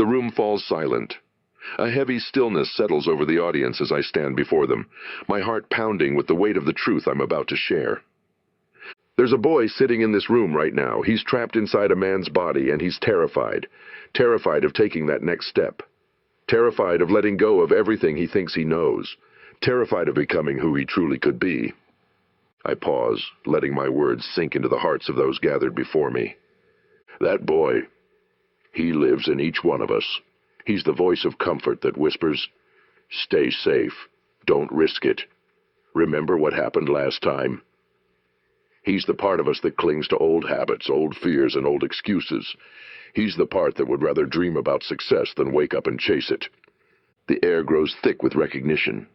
The room falls silent. A heavy stillness settles over the audience as I stand before them, my heart pounding with the weight of the truth I'm about to share. There's a boy sitting in this room right now. He's trapped inside a man's body, and he's terrified. Terrified of taking that next step. Terrified of letting go of everything he thinks he knows. Terrified of becoming who he truly could be. I pause, letting my words sink into the hearts of those gathered before me. That boy, he lives in each one of us. He's the voice of comfort that whispers, "Stay safe. Don't risk it. Remember what happened last time." He's the part of us that clings to old habits, old fears, and old excuses. He's the part that would rather dream about success than wake up and chase it. The air grows thick with recognition.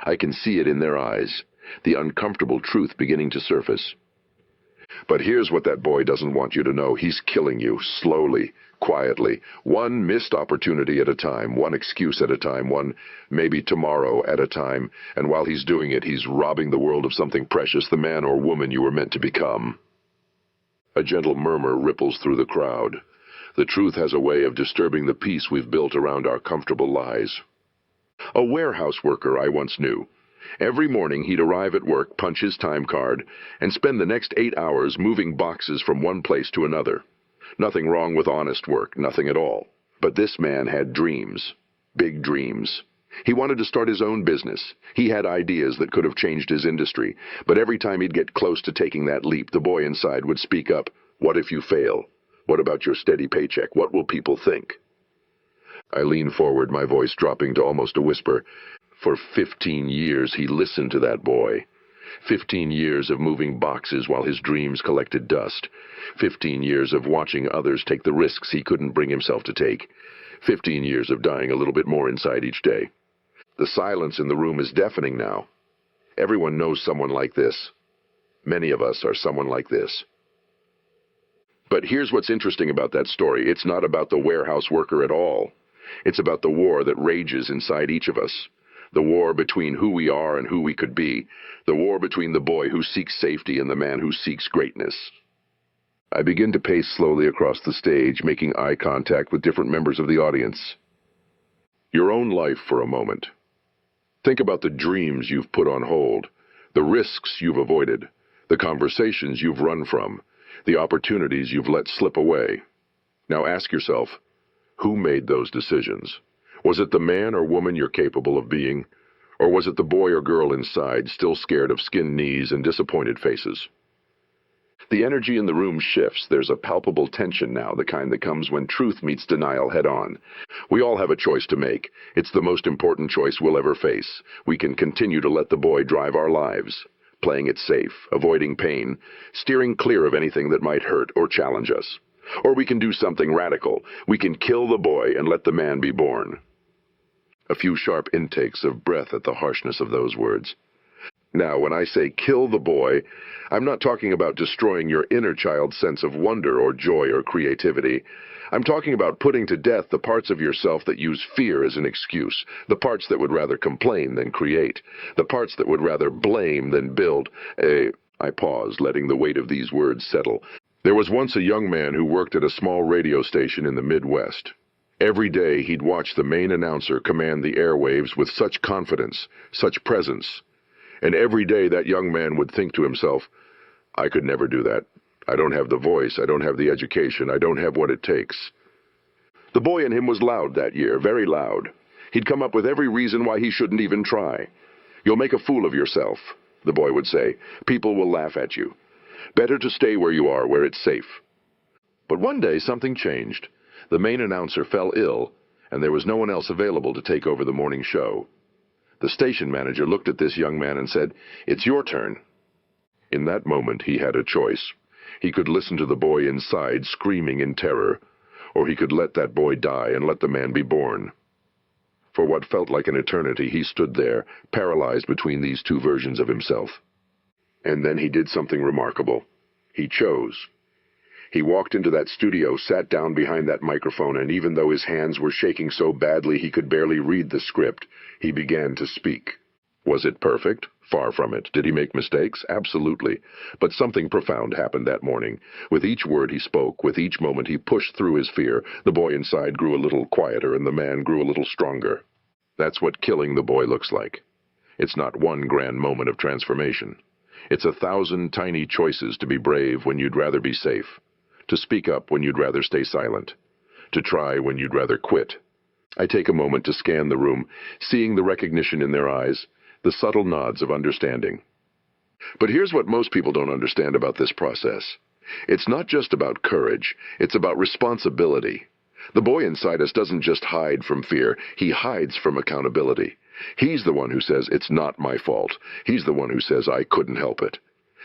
I can see it in their eyes, the uncomfortable truth beginning to surface. But here's what that boy doesn't want you to know. He's killing you, slowly, quietly, one missed opportunity at a time, one excuse at a time, one maybe tomorrow at a time, and while he's doing it, he's robbing the world of something precious, the man or woman you were meant to become. A gentle murmur ripples through the crowd. The truth has a way of disturbing the peace we've built around our comfortable lies. A warehouse worker I once knew. Every morning he'd arrive at work, punch his time card, and spend the next 8 hours moving boxes from one place to another. Nothing wrong with honest work, nothing at all. But this man had dreams, big dreams. He wanted to start his own business. He had ideas that could have changed his industry, but every time he'd get close to taking that leap, the boy inside would speak up. What if you fail? What about your steady paycheck? What will people think? I leaned forward, my voice dropping to almost a whisper. For 15 years he listened to that boy. 15 years of moving boxes while his dreams collected dust. 15 years of watching others take the risks he couldn't bring himself to take. 15 years of dying a little bit more inside each day. The silence in the room is deafening now. Everyone knows someone like this. Many of us are someone like this. But here's what's interesting about that story. It's not about the warehouse worker at all. It's about the war that rages inside each of us. The war between who we are and who we could be. The war between the boy who seeks safety and the man who seeks greatness. I begin to pace slowly across the stage, making eye contact with different members of the audience. Your own life for a moment. Think about the dreams you've put on hold, the risks you've avoided, the conversations you've run from, the opportunities you've let slip away. Now ask yourself, who made those decisions? Was it the man or woman you're capable of being? Or was it the boy or girl inside, still scared of skinned knees and disappointed faces? The energy in the room shifts. There's a palpable tension now, the kind that comes when truth meets denial head-on. We all have a choice to make. It's the most important choice we'll ever face. We can continue to let the boy drive our lives, playing it safe, avoiding pain, steering clear of anything that might hurt or challenge us. Or we can do something radical. We can kill the boy and let the man be born. A few sharp intakes of breath at the harshness of those words. Now, when I say kill the boy, I'm not talking about destroying your inner child's sense of wonder or joy or creativity. I'm talking about putting to death the parts of yourself that use fear as an excuse, the parts that would rather complain than create, the parts that would rather blame than build. I paused, letting the weight of these words settle. There was once a young man who worked at a small radio station in the Midwest. Every day he'd watch the main announcer command the airwaves with such confidence, such presence. And every day that young man would think to himself, I could never do that. I don't have the voice, I don't have the education, I don't have what it takes. The boy in him was loud that year, very loud. He'd come up with every reason why he shouldn't even try. You'll make a fool of yourself, the boy would say. People will laugh at you. Better to stay where you are, where it's safe. But one day something changed. The main announcer fell ill, and there was no one else available to take over the morning show. The station manager looked at this young man and said, "It's your turn." In that moment, he had a choice. He could listen to the boy inside screaming in terror, or he could let that boy die and let the man be born. For what felt like an eternity, he stood there, paralyzed between these two versions of himself. And then he did something remarkable. He chose. He walked into that studio, sat down behind that microphone, and even though his hands were shaking so badly he could barely read the script, he began to speak. Was it perfect? Far from it. Did he make mistakes? Absolutely. But something profound happened that morning. With each word he spoke, with each moment he pushed through his fear, the boy inside grew a little quieter and the man grew a little stronger. That's what killing the boy looks like. It's not one grand moment of transformation. It's 1,000 tiny choices to be brave when you'd rather be safe, to speak up when you'd rather stay silent, to try when you'd rather quit. I take a moment to scan the room, seeing the recognition in their eyes, the subtle nods of understanding. But here's what most people don't understand about this process. It's not just about courage, it's about responsibility. The boy inside us doesn't just hide from fear, he hides from accountability. He's the one who says, it's not my fault. He's the one who says, I couldn't help it.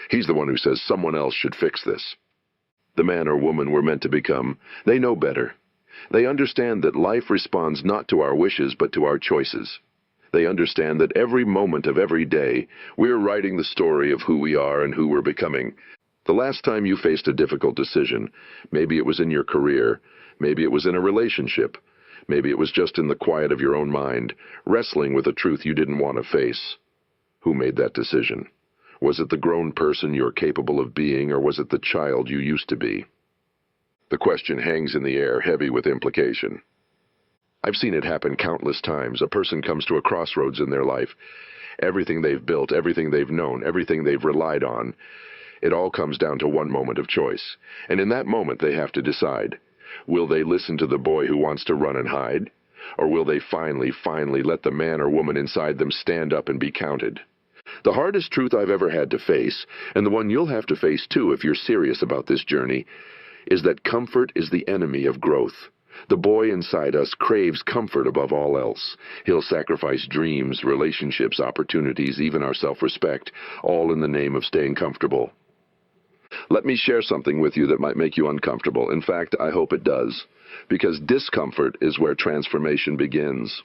He's the one who says, someone else should fix this. The man or woman we're meant to become, they know better. They understand that life responds not to our wishes, but to our choices. They understand that every moment of every day, we're writing the story of who we are and who we're becoming. The last time you faced a difficult decision, maybe it was in your career, maybe it was in a relationship, maybe it was just in the quiet of your own mind, wrestling with a truth you didn't want to face. Who made that decision? Was it the grown person you're capable of being, or was it the child you used to be? The question hangs in the air, heavy with implication. I've seen it happen countless times. A person comes to a crossroads in their life. Everything they've built, everything they've known, everything they've relied on, it all comes down to one moment of choice. And in that moment they have to decide. Will they listen to the boy who wants to run and hide? Or will they finally let the man or woman inside them stand up and be counted? The hardest truth I've ever had to face, and the one you'll have to face too if you're serious about this journey, is that comfort is the enemy of growth. The boy inside us craves comfort above all else. He'll sacrifice dreams, relationships, opportunities, even our self-respect, all in the name of staying comfortable. Let me share something with you that might make you uncomfortable. In fact, I hope it does, because discomfort is where transformation begins.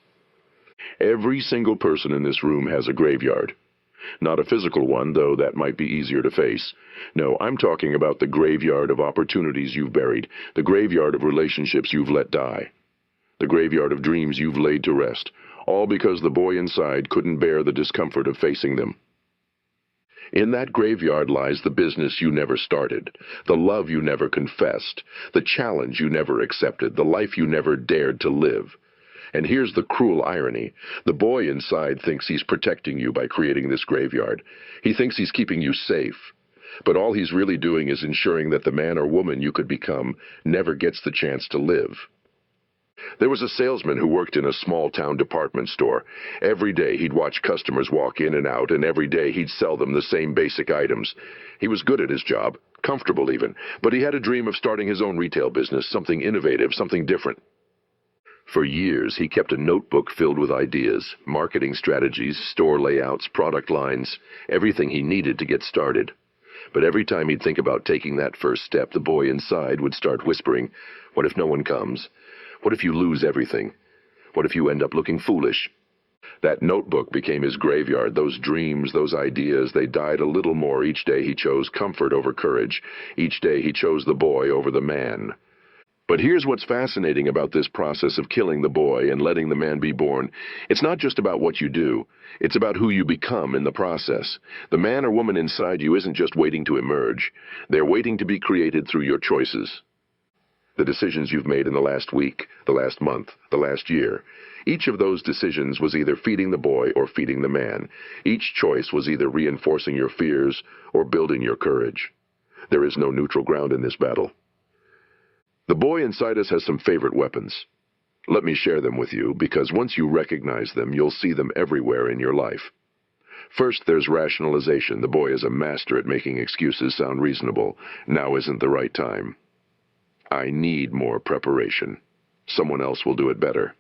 Every single person in this room has a graveyard. Not a physical one, though that might be easier to face. No, I'm talking about the graveyard of opportunities you've buried, the graveyard of relationships you've let die, the graveyard of dreams you've laid to rest, all because the boy inside couldn't bear the discomfort of facing them. In that graveyard lies the business you never started, the love you never confessed, the challenge you never accepted, the life you never dared to live. And here's the cruel irony. The boy inside thinks he's protecting you by creating this graveyard. He thinks he's keeping you safe. But all he's really doing is ensuring that the man or woman you could become never gets the chance to live. There was a salesman who worked in a small-town department store. Every day he'd watch customers walk in and out, and every day he'd sell them the same basic items. He was good at his job, comfortable even, but he had a dream of starting his own retail business, something innovative, something different. For years, he kept a notebook filled with ideas, marketing strategies, store layouts, product lines, everything he needed to get started. But every time he'd think about taking that first step, the boy inside would start whispering, "What if no one comes? What if you lose everything? What if you end up looking foolish?" That notebook became his graveyard. Those dreams, those ideas, they died a little more each day he chose comfort over courage. Each day he chose the boy over the man. But here's what's fascinating about this process of killing the boy and letting the man be born. It's not just about what you do. It's about who you become in the process. The man or woman inside you isn't just waiting to emerge. They're waiting to be created through your choices. The decisions you've made in the last week, the last month, the last year. Each of those decisions was either feeding the boy or feeding the man. Each choice was either reinforcing your fears or building your courage. There is no neutral ground in this battle. The boy inside us has some favorite weapons. Let me share them with you, because once you recognize them, you'll see them everywhere in your life. First, there's rationalization. The boy is a master at making excuses sound reasonable. Now isn't the right time. I need more preparation. Someone else will do it better.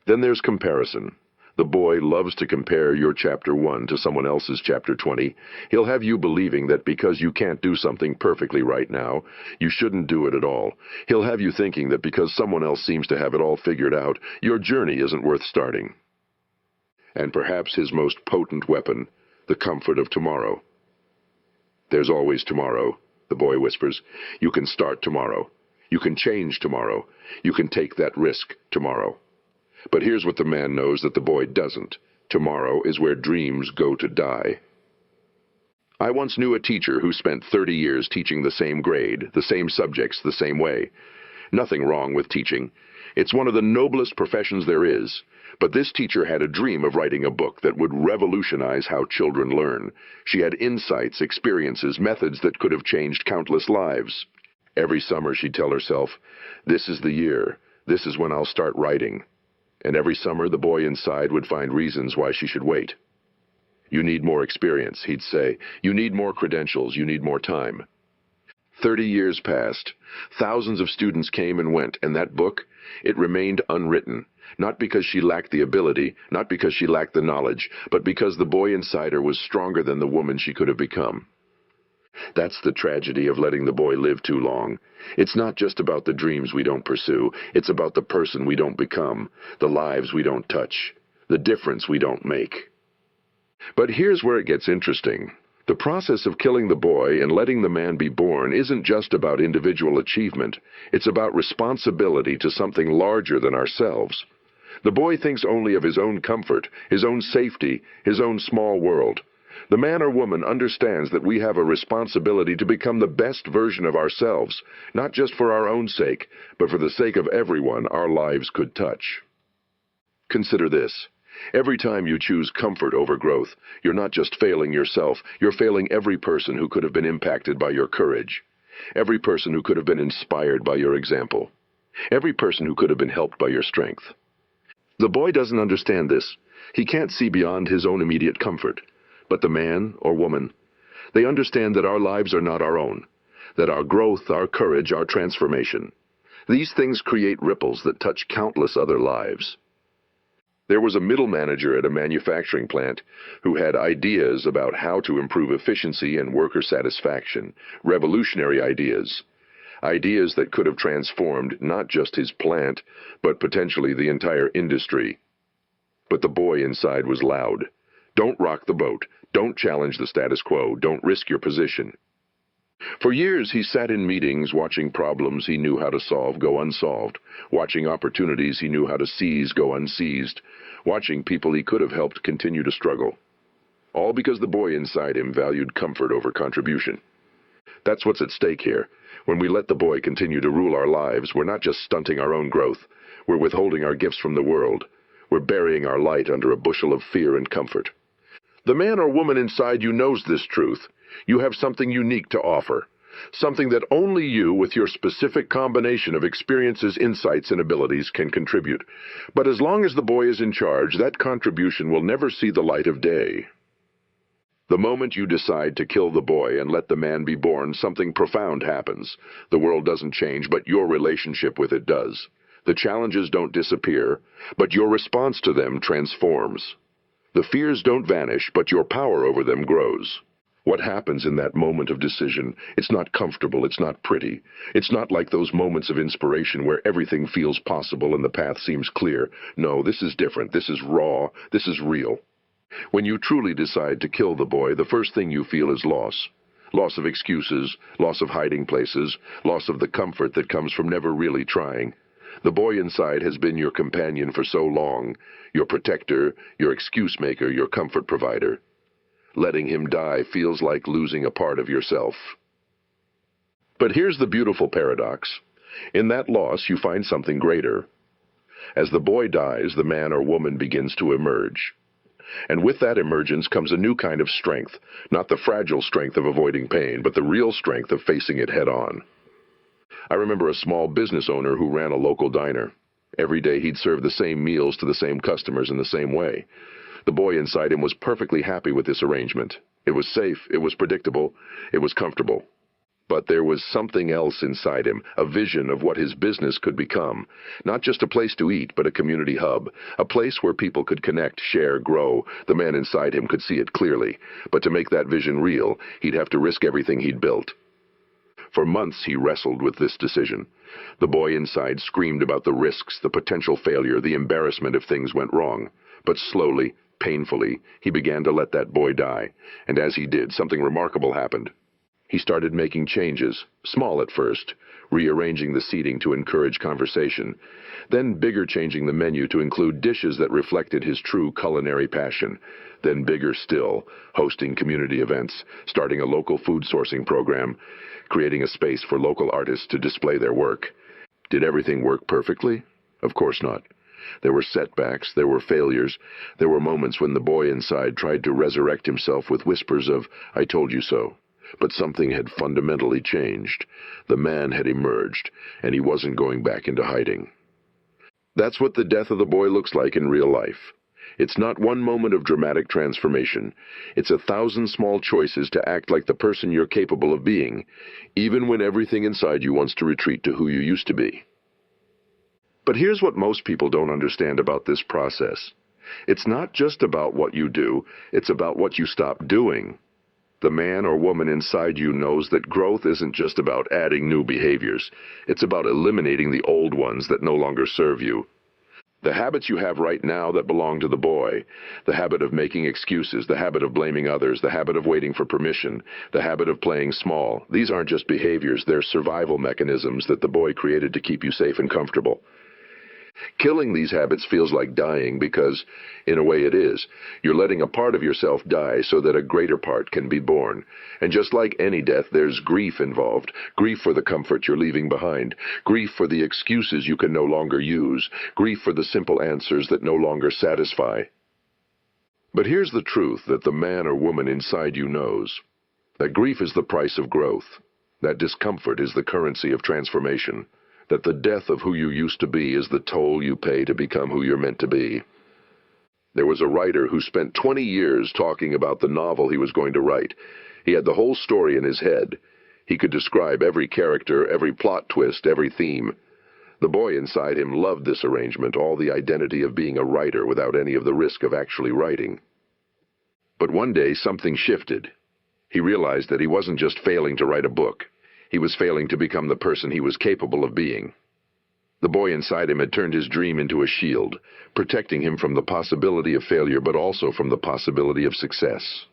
Then there's comparison. The boy loves to compare your chapter 1 to someone else's chapter 20. He'll have you believing that because you can't do something perfectly right now, you shouldn't do it at all. He'll have you thinking that because someone else seems to have it all figured out, your journey isn't worth starting. And perhaps his most potent weapon, the comfort of tomorrow. There's always tomorrow, the boy whispers. You can start tomorrow. You can change tomorrow. You can take that risk tomorrow. But here's what the man knows that the boy doesn't. Tomorrow is where dreams go to die. I once knew a teacher who spent 30 years teaching the same grade, the same subjects, the same way. Nothing wrong with teaching. It's one of the noblest professions there is. But this teacher had a dream of writing a book that would revolutionize how children learn. She had insights, experiences, methods that could have changed countless lives. Every summer she'd tell herself, "This is the year. This is when I'll start writing." And every summer the boy inside would find reasons why she should wait. "You need more experience," he'd say. "You need more credentials. You need more time." 30 years passed. Thousands of students came and went, and that book, it remained unwritten. Not because she lacked the ability, not because she lacked the knowledge, but because the boy inside her was stronger than the woman she could have become. That's the tragedy of letting the boy live too long. It's not just about the dreams we don't pursue. It's about the person we don't become, the lives we don't touch, the difference we don't make. But here's where it gets interesting. The process of killing the boy and letting the man be born isn't just about individual achievement. It's about responsibility to something larger than ourselves. The boy thinks only of his own comfort, his own safety, his own small world. The man or woman understands that we have a responsibility to become the best version of ourselves, not just for our own sake, but for the sake of everyone our lives could touch. Consider this. Every time you choose comfort over growth, you're not just failing yourself, you're failing every person who could have been impacted by your courage. Every person who could have been inspired by your example. Every person who could have been helped by your strength. The boy doesn't understand this. He can't see beyond his own immediate comfort. But the man or woman, they understand that our lives are not our own, that our growth, our courage, our transformation. These things create ripples that touch countless other lives. There was a middle manager at a manufacturing plant who had ideas about how to improve efficiency and worker satisfaction, revolutionary ideas. Ideas that could have transformed not just his plant, but potentially the entire industry. But the boy inside was loud. Don't rock the boat. Don't challenge the status quo. Don't risk your position. For years he sat in meetings watching problems he knew how to solve go unsolved, watching opportunities he knew how to seize go unseized, watching people he could have helped continue to struggle. All because the boy inside him valued comfort over contribution. That's what's at stake here. When we let the boy continue to rule our lives, we're not just stunting our own growth. We're withholding our gifts from the world. We're burying our light under a bushel of fear and comfort. The man or woman inside you knows this truth. You have something unique to offer. Something that only you, with your specific combination of experiences, insights, and abilities, can contribute. But as long as the boy is in charge, that contribution will never see the light of day. The moment you decide to kill the boy and let the man be born, something profound happens. The world doesn't change, but your relationship with it does. The challenges don't disappear, but your response to them transforms. The fears don't vanish, but your power over them grows. What happens in that moment of decision? It's not comfortable, it's not pretty. It's not like those moments of inspiration where everything feels possible and the path seems clear. No, this is different. This is raw. This is real. When you truly decide to kill the boy, the first thing you feel is loss. Loss of excuses, loss of hiding places, loss of the comfort that comes from never really trying. The boy inside has been your companion for so long, your protector, your excuse maker, your comfort provider. Letting him die feels like losing a part of yourself. But here's the beautiful paradox. In that loss, you find something greater. As the boy dies, the man or woman begins to emerge. And with that emergence comes a new kind of strength, not the fragile strength of avoiding pain, but the real strength of facing it head on. I remember a small business owner who ran a local diner. Every day he'd serve the same meals to the same customers in the same way. The boy inside him was perfectly happy with this arrangement. It was safe, it was predictable, it was comfortable. But there was something else inside him, a vision of what his business could become. Not just a place to eat, but a community hub, a place where people could connect, share, grow. The man inside him could see it clearly. But to make that vision real, he'd have to risk everything he'd built. For months he wrestled with this decision. The boy inside screamed about the risks, the potential failure, the embarrassment if things went wrong. But slowly, painfully, he began to let that boy die. And as he did, something remarkable happened. He started making changes, small at first, rearranging the seating to encourage conversation, then bigger, changing the menu to include dishes that reflected his true culinary passion, then bigger still, hosting community events, starting a local food sourcing program, creating a space for local artists to display their work. Did everything work perfectly? Of course not. There were setbacks, there were failures, there were moments when the boy inside tried to resurrect himself with whispers of, "I told you so." But something had fundamentally changed. The man had emerged, and he wasn't going back into hiding. That's what the death of the boy looks like in real life. It's not one moment of dramatic transformation. It's 1,000 small choices to act like the person you're capable of being, even when everything inside you wants to retreat to who you used to be. But here's what most people don't understand about this process. It's not just about what you do, it's about what you stop doing. The man or woman inside you knows that growth isn't just about adding new behaviors. It's about eliminating the old ones that no longer serve you. The habits you have right now that belong to the boy, the habit of making excuses, the habit of blaming others, the habit of waiting for permission, the habit of playing small, these aren't just behaviors, they're survival mechanisms that the boy created to keep you safe and comfortable. Killing these habits feels like dying because, in a way it is, you're letting a part of yourself die so that a greater part can be born. And just like any death, there's grief involved. Grief for the comfort you're leaving behind. Grief for the excuses you can no longer use. Grief for the simple answers that no longer satisfy. But here's the truth that the man or woman inside you knows. That grief is the price of growth. That discomfort is the currency of transformation. That the death of who you used to be is the toll you pay to become who you're meant to be. There was a writer who spent 20 years talking about the novel he was going to write. He had the whole story in his head. He could describe every character, every plot twist, every theme. The boy inside him loved this arrangement, all the identity of being a writer without any of the risk of actually writing. But one day something shifted. He realized that he wasn't just failing to write a book. He was failing to become the person he was capable of being. The boy inside him had turned his dream into a shield, protecting him from the possibility of failure but also from the possibility of success.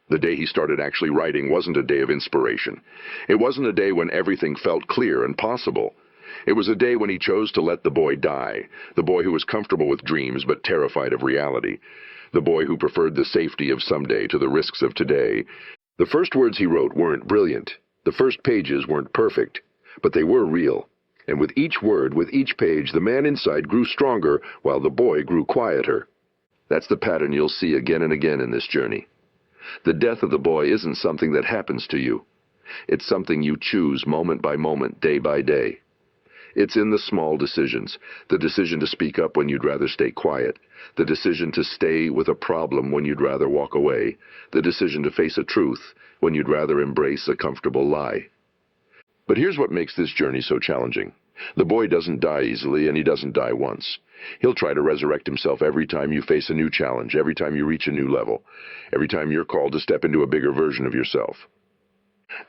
The day he started actually writing wasn't a day of inspiration. It wasn't a day when everything felt clear and possible. It was a day when he chose to let the boy die, the boy who was comfortable with dreams but terrified of reality, the boy who preferred the safety of someday to the risks of today. The first words he wrote weren't brilliant. The first pages weren't perfect, but they were real. And with each word, with each page, the man inside grew stronger while the boy grew quieter. That's the pattern you'll see again and again in this journey. The death of the boy isn't something that happens to you. It's something you choose moment by moment, day by day. It's in the small decisions, the decision to speak up when you'd rather stay quiet, the decision to stay with a problem when you'd rather walk away, the decision to face a truth when you'd rather embrace a comfortable lie. But here's what makes this journey so challenging. The boy doesn't die easily, and he doesn't die once. He'll try to resurrect himself every time you face a new challenge, every time you reach a new level, every time you're called to step into a bigger version of yourself.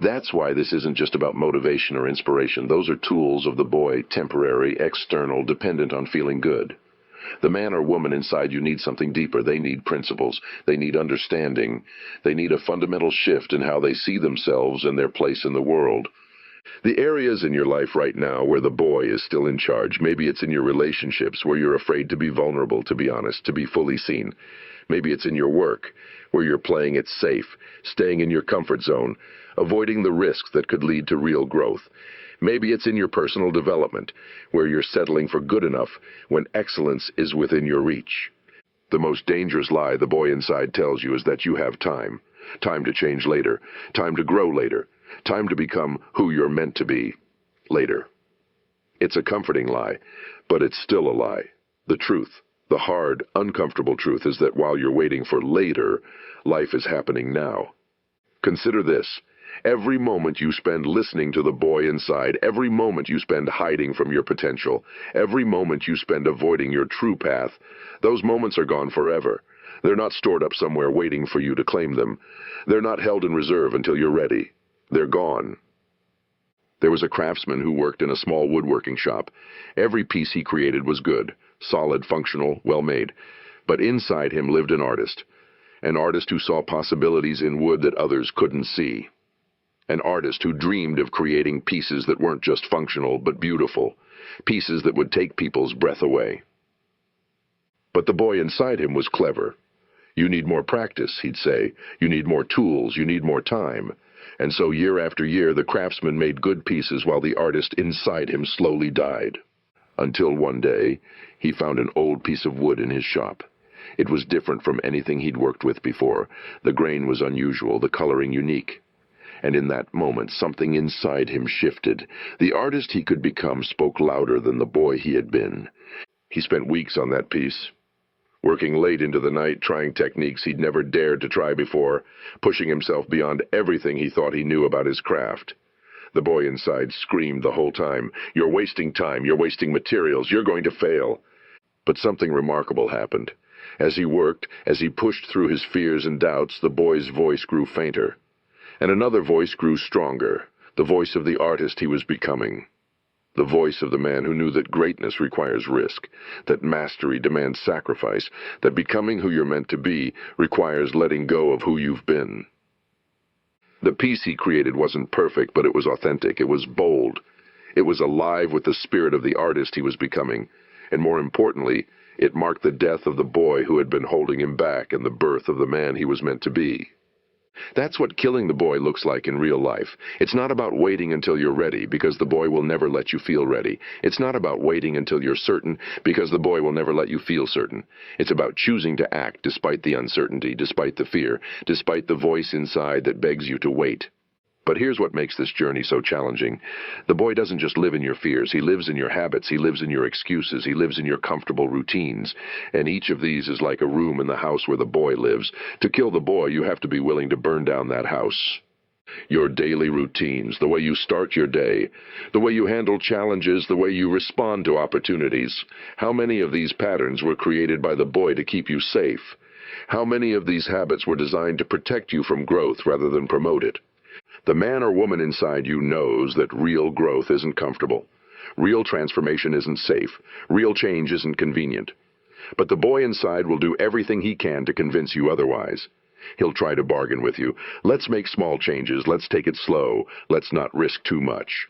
That's why this isn't just about motivation or inspiration. Those are tools of the boy, temporary, external, dependent on feeling good. The man or woman inside you needs something deeper. They need principles. They need understanding. They need a fundamental shift in how they see themselves and their place in the world. The areas in your life right now where the boy is still in charge, maybe it's in your relationships where you're afraid to be vulnerable, to be honest, to be fully seen. Maybe it's in your work where you're playing it safe, staying in your comfort zone, avoiding the risks that could lead to real growth. Maybe it's in your personal development, where you're settling for good enough when excellence is within your reach. The most dangerous lie the boy inside tells you is that you have time. Time to change later. Time to grow later. Time to become who you're meant to be later. It's a comforting lie, but it's still a lie. The truth, the hard, uncomfortable truth, is that while you're waiting for later, life is happening now. Consider this. Every moment you spend listening to the boy inside, every moment you spend hiding from your potential, every moment you spend avoiding your true path, those moments are gone forever. They're not stored up somewhere waiting for you to claim them. They're not held in reserve until you're ready. They're gone. There was a craftsman who worked in a small woodworking shop. Every piece he created was good, solid, functional, well-made. But inside him lived an artist who saw possibilities in wood that others couldn't see. An artist who dreamed of creating pieces that weren't just functional but beautiful, pieces that would take people's breath away. But the boy inside him was clever. You need more practice, he'd say. You need more tools, you need more time. And so year after year, the craftsman made good pieces while the artist inside him slowly died. Until one day, he found an old piece of wood in his shop. It was different from anything he'd worked with before. The grain was unusual, the coloring unique. And in that moment, something inside him shifted. The artist he could become spoke louder than the boy he had been. He spent weeks on that piece, working late into the night, trying techniques he'd never dared to try before, pushing himself beyond everything he thought he knew about his craft. The boy inside screamed the whole time, "You're wasting time, you're wasting materials, you're going to fail." But something remarkable happened. As he worked, as he pushed through his fears and doubts, the boy's voice grew fainter. And another voice grew stronger, the voice of the artist he was becoming. The voice of the man who knew that greatness requires risk, that mastery demands sacrifice, that becoming who you're meant to be requires letting go of who you've been. The piece he created wasn't perfect, but it was authentic, it was bold. It was alive with the spirit of the artist he was becoming, and more importantly, it marked the death of the boy who had been holding him back and the birth of the man he was meant to be. That's what killing the boy looks like in real life. It's not about waiting until you're ready, because the boy will never let you feel ready. It's not about waiting until you're certain, because the boy will never let you feel certain. It's about choosing to act despite the uncertainty, despite the fear, despite the voice inside that begs you to wait. But here's what makes this journey so challenging. The boy doesn't just live in your fears. He lives in your habits. He lives in your excuses. He lives in your comfortable routines. And each of these is like a room in the house where the boy lives. To kill the boy, you have to be willing to burn down that house. Your daily routines, the way you start your day, the way you handle challenges, the way you respond to opportunities. How many of these patterns were created by the boy to keep you safe? How many of these habits were designed to protect you from growth rather than promote it? The man or woman inside you knows that real growth isn't comfortable. Real transformation isn't safe. Real change isn't convenient. But the boy inside will do everything he can to convince you otherwise. He'll try to bargain with you. Let's make small changes. Let's take it slow. Let's not risk too much.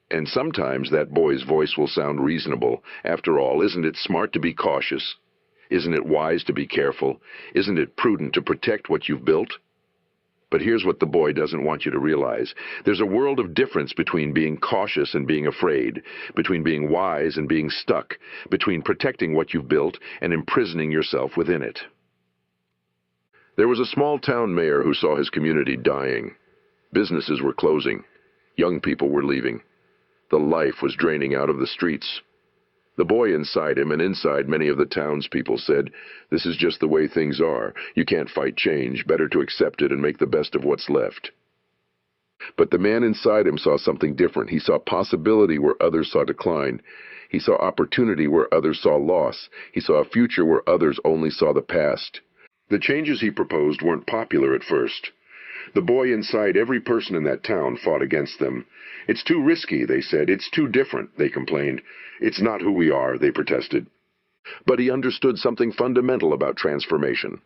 And sometimes that boy's voice will sound reasonable. After all, isn't it smart to be cautious? Isn't it wise to be careful? Isn't it prudent to protect what you've built? But here's what the boy doesn't want you to realize. There's a world of difference between being cautious and being afraid, between being wise and being stuck, between protecting what you've built and imprisoning yourself within it. There was a small-town mayor who saw his community dying. Businesses were closing. Young people were leaving. The life was draining out of the streets. The boy inside him and inside many of the townspeople said, "This is just the way things are. You can't fight change. Better to accept it and make the best of what's left." But the man inside him saw something different. He saw possibility where others saw decline. He saw opportunity where others saw loss. He saw a future where others only saw the past. The changes he proposed weren't popular at first. The boy inside every person in that town fought against them. "It's too risky," they said. "It's too different," they complained. "It's not who we are," they protested. But he understood something fundamental about transformation.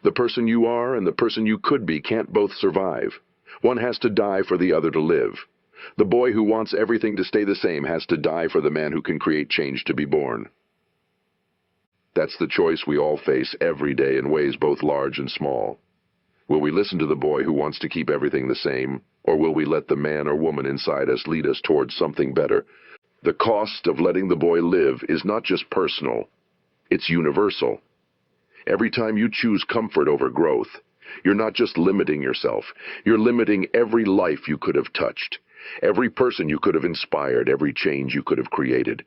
The person you are and the person you could be can't both survive. One has to die for the other to live. The boy who wants everything to stay the same has to die for the man who can create change to be born. That's the choice we all face every day in ways both large and small. Will we listen to the boy who wants to keep everything the same, or will we let the man or woman inside us lead us towards something better? The cost of letting the boy live is not just personal, it's universal. Every time you choose comfort over growth, you're not just limiting yourself, you're limiting every life you could have touched, every person you could have inspired, every change you could have created.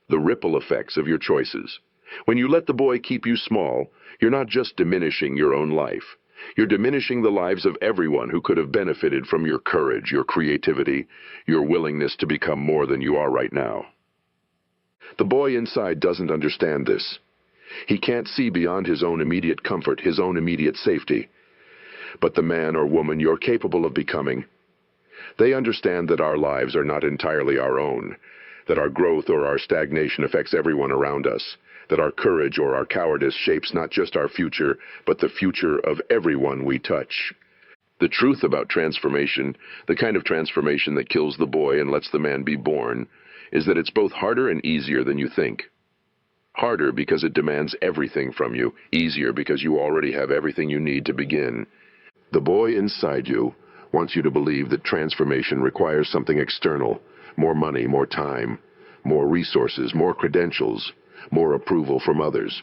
The ripple effects of your choices. When you let the boy keep you small, you're not just diminishing your own life. You're diminishing the lives of everyone who could have benefited from your courage, your creativity, your willingness to become more than you are right now. The boy inside doesn't understand this. He can't see beyond his own immediate comfort, his own immediate safety. But the man or woman you're capable of becoming, they understand that our lives are not entirely our own, that our growth or our stagnation affects everyone around us, that our courage or our cowardice shapes not just our future, but the future of everyone we touch. The truth about transformation, the kind of transformation that kills the boy and lets the man be born, is that it's both harder and easier than you think. Harder because it demands everything from you, easier because you already have everything you need to begin. The boy inside you wants you to believe that transformation requires something external, more money, more time, more resources, more credentials, more approval from others.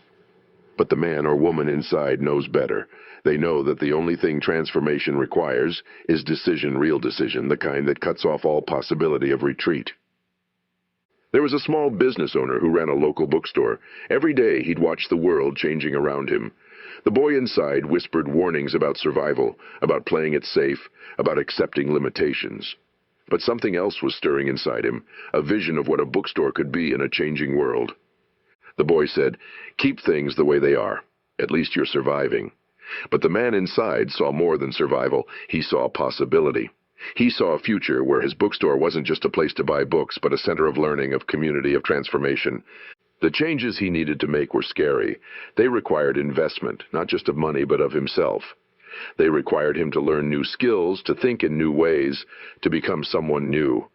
But the man or woman inside knows better. They know that the only thing transformation requires is decision, real decision, the kind that cuts off all possibility of retreat. There was a small business owner who ran a local bookstore. Every day he'd watch the world changing around him. The boy inside whispered warnings about survival, about playing it safe, about accepting limitations. But something else was stirring inside him, a vision of what a bookstore could be in a changing world. The boy said, "Keep things the way they are. At least you're surviving." But the man inside saw more than survival. He saw possibility. He saw a future where his bookstore wasn't just a place to buy books, but a center of learning, of community, of transformation. The changes he needed to make were scary. They required investment, not just of money, but of himself. They required him to learn new skills, to think in new ways, to become someone new.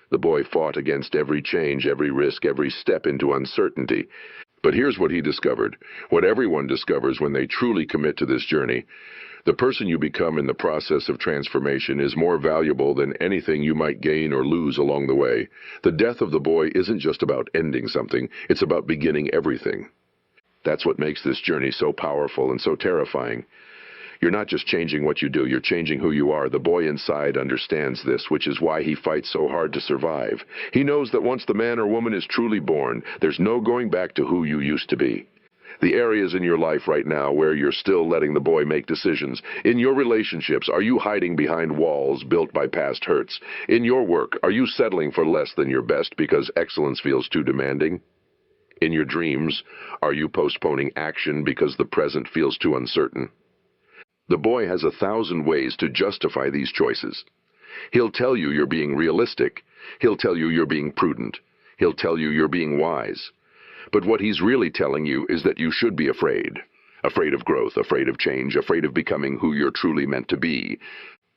The boy fought against every change, every risk, every step into uncertainty. But here's what he discovered, what everyone discovers when they truly commit to this journey. The person you become in the process of transformation is more valuable than anything you might gain or lose along the way. The death of the boy isn't just about ending something, it's about beginning everything. That's what makes this journey so powerful and so terrifying. You're not just changing what you do, you're changing who you are. The boy inside understands this, which is why he fights so hard to survive. He knows that once the man or woman is truly born, there's no going back to who you used to be. The areas in your life right now where you're still letting the boy make decisions. In your relationships, are you hiding behind walls built by past hurts? In your work, are you settling for less than your best because excellence feels too demanding? In your dreams, are you postponing action because the present feels too uncertain? The boy has 1,000 ways to justify these choices. He'll tell you you're being realistic. He'll tell you you're being prudent. He'll tell you you're being wise. But what he's really telling you is that you should be afraid. Afraid of growth, afraid of change, afraid of becoming who you're truly meant to be.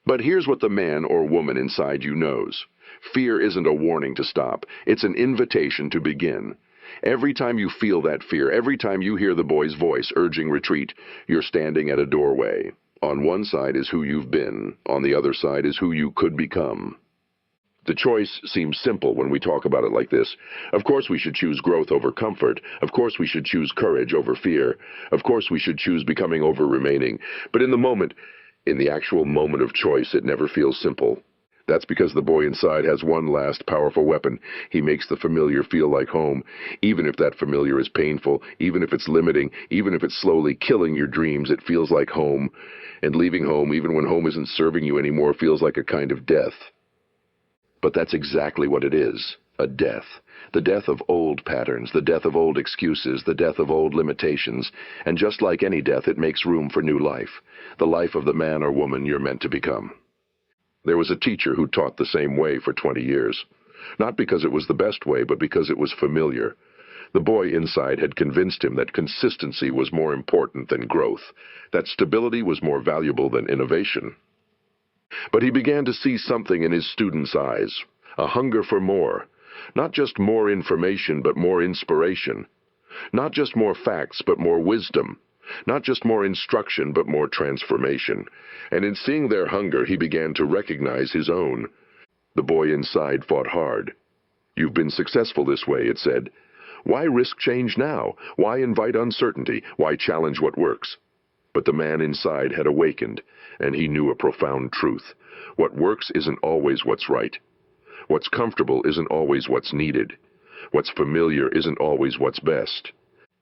But here's what the man or woman inside you knows. Fear isn't a warning to stop. It's an invitation to begin. Every time you feel that fear, every time you hear the boy's voice urging retreat, you're standing at a doorway. On one side is who you've been. On the other side is who you could become. The choice seems simple when we talk about it like this. Of course we should choose growth over comfort. Of course we should choose courage over fear. Of course we should choose becoming over remaining. But in the actual moment of choice, it never feels simple. That's because the boy inside has one last powerful weapon. He makes the familiar feel like home, even if that familiar is painful, even if it's limiting, even if it's slowly killing your dreams, it feels like home. And leaving home, even when home isn't serving you anymore, feels like a kind of death. But that's exactly what it is, a death. The death of old patterns, the death of old excuses, the death of old limitations. And just like any death, it makes room for new life, the life of the man or woman you're meant to become. There was a teacher who taught the same way for 20 years. Not because it was the best way, but because it was familiar. The boy inside had convinced him that consistency was more important than growth, that stability was more valuable than innovation. But he began to see something in his students' eyes, a hunger for more. Not just more information, but more inspiration. Not just more facts, but more wisdom. Not just more instruction, but more transformation. And in seeing their hunger, he began to recognize his own. The boy inside fought hard. "You've been successful this way," it said. "Why risk change now? Why invite uncertainty? Why challenge what works?" But the man inside had awakened, and he knew a profound truth. What works isn't always what's right. What's comfortable isn't always what's needed. What's familiar isn't always what's best.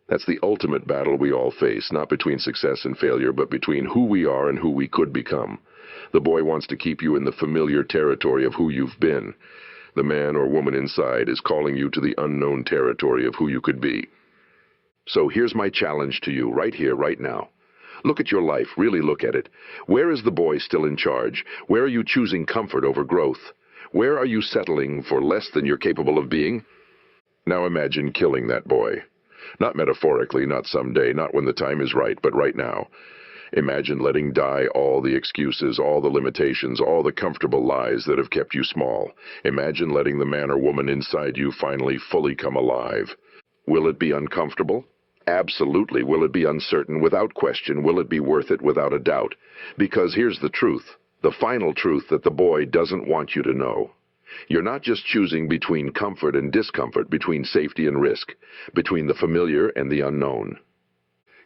That's the ultimate battle we all face, not between success and failure, but between who we are and who we could become. The boy wants to keep you in the familiar territory of who you've been. The man or woman inside is calling you to the unknown territory of who you could be. So here's my challenge to you, right here, right now. Look at your life, really look at it. Where is the boy still in charge? Where are you choosing comfort over growth? Where are you settling for less than you're capable of being? Now imagine killing that boy. Not metaphorically, not someday, not when the time is right, but right now. Imagine letting die all the excuses, all the limitations, all the comfortable lies that have kept you small. Imagine letting the man or woman inside you finally fully come alive. Will it be uncomfortable? Absolutely. Will it be uncertain? Without question. Will it be worth it? Without a doubt. Because here's the truth, the final truth that the boy doesn't want you to know. You're not just choosing between comfort and discomfort, between safety and risk, between the familiar and the unknown.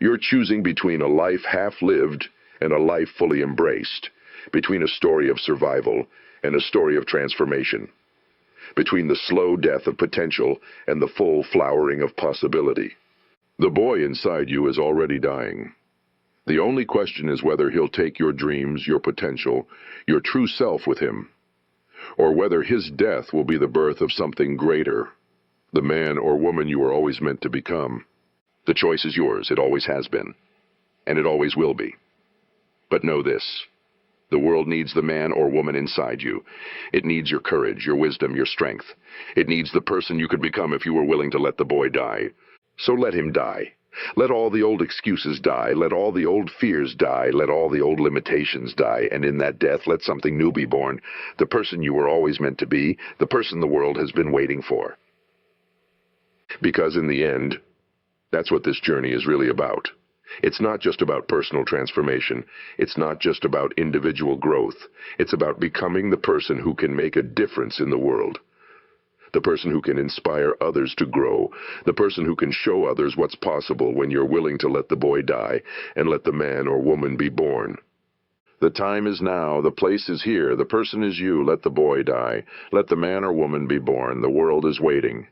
You're choosing between a life half-lived and a life fully embraced, between a story of survival and a story of transformation, between the slow death of potential and the full flowering of possibility. The boy inside you is already dying. The only question is whether he'll take your dreams, your potential, your true self with him, or whether his death will be the birth of something greater, the man or woman you were always meant to become. The choice is yours. It always has been, and it always will be. But know this. The world needs the man or woman inside you. It needs your courage, your wisdom, your strength. It needs the person you could become if you were willing to let the boy die. So let him die. Let all the old excuses die. Let all the old fears die. Let all the old limitations die. And in that death, let something new be born. The person you were always meant to be. The person the world has been waiting for. Because in the end, that's what this journey is really about. It's not just about personal transformation. It's not just about individual growth. It's about becoming the person who can make a difference in the world. The person who can inspire others to grow. The person who can show others what's possible when you're willing to let the boy die and let the man or woman be born. The time is now. The place is here. The person is you. Let the boy die. Let the man or woman be born. The world is waiting.